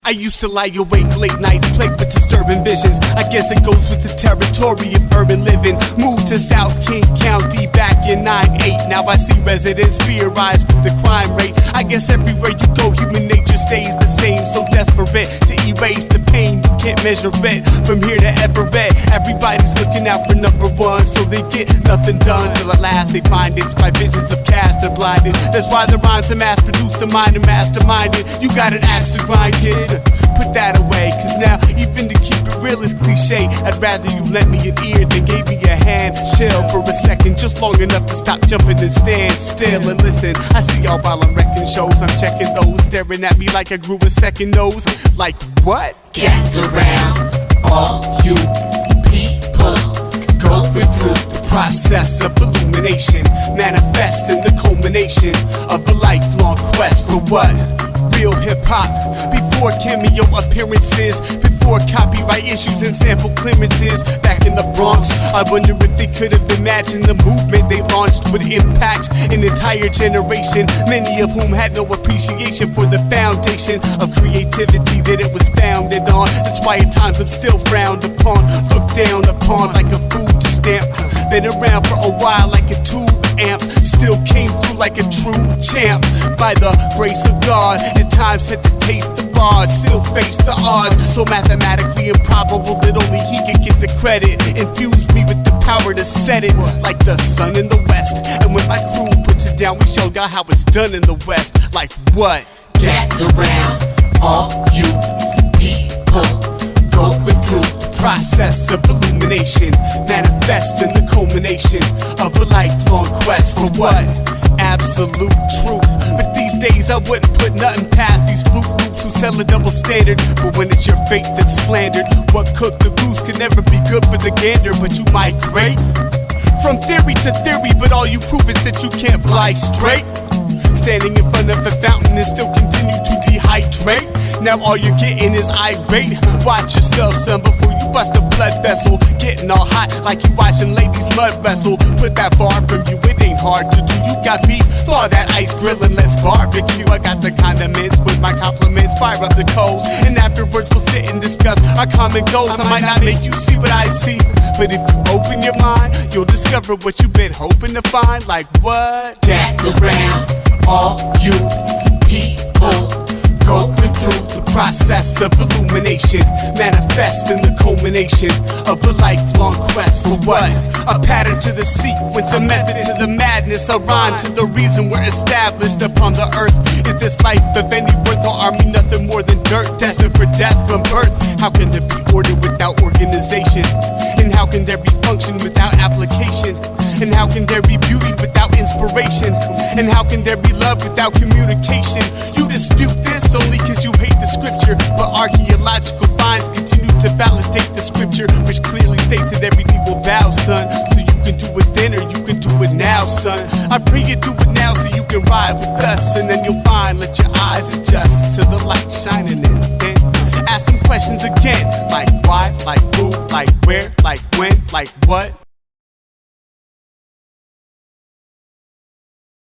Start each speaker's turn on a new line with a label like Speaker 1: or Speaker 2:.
Speaker 1: I used to lie awake late nights, plagued with disturbing visions. I guess it goes with the territory of urban living. Moved to South King County back in 98. Now I see residents fear-rise with the crime rate. I guess everywhere you go, human nature stays the same. So desperate to erase the pain, you can't measure it. From here to Everett, everybody's looking out for number one, so they get nothing done till at last they find it's by visions of caste they're blinded. That's why the rhymes are mass-produced, the mind and masterminded. You got an axe to grind, kid. Put that away, cause now even to keep it real is cliche. I'd rather you lent me an ear than gave me a hand. Chill for a second, just long enough to stop jumping and stand still and listen. I see y'all while I'm wrecking shows, I'm checking those, staring at me like I grew a second nose. Like what?
Speaker 2: Gather round, all you people, going through the
Speaker 1: Process of illumination, manifesting the culmination of a lifelong quest for what? Real hip-hop, before cameo appearances, before copyright issues and sample clearances. Back in the Bronx, I wonder if they could have imagined the movement they launched would impact an entire generation, many of whom had no appreciation for the foundation of creativity that it was founded on. That's why at times I'm still frowned upon, looked down upon like a food stamp. Been around for a while like a tube amp, still came through like a true champ. By the grace of God, at times had to taste the bars, still face the odds. So mathematically improbable that only he could get the credit. Infused me with the power to set it like the sun in the west. And when my crew puts it down, we show y'all how it's done in the west. Like what?
Speaker 2: Gather round, all you people, going through the
Speaker 1: process of illumination, manifesting the culmination of a lifelong quest for what? Absolute truth. But these days I wouldn't put nothing past these fruit loops who sell a double standard. But when it's your faith that's slandered, what cooked the goose can never be good for the gander. But you migrate from theory to theory, but all you prove is that you can't fly straight. Standing in front of a fountain and still continue to dehydrate. Now all you're getting is irate. Watch yourself, son, before you bust a blood vessel. Getting all hot like you watching ladies mud wrestle. Put that far from you, it ain't hard to do. You got beef, thaw that ice grill and let's barbecue. I got the condiments with my compliments, fire up the coals, and afterwards we'll sit and discuss our common goals. I might not make you see what I see, but if you open your mind, you'll discover what you've been hoping to find. Like what?
Speaker 2: Gather round, all you people, going through the
Speaker 1: process of illumination, manifesting the culmination of a lifelong quest for what? A pattern to the sequence, a method to the madness, a rhyme to the reason we're established upon the earth. Is this life of any worth, or are we nothing more than dirt, destined for death from birth? How can there be order without organization? And how can there be function without application? And how can there be beauty without inspiration? And how can there be love without communication? You dispute this only cause you hate the scripture, but archaeological finds continue to validate the scripture, which clearly states that every knee will bow, son. So you can do it then or you can do it now, son. I pray you do it now so you can ride with us, and then you'll find, let your eyes adjust to the light shining in. Then ask them questions again, like why, like who, like where, like when, like what.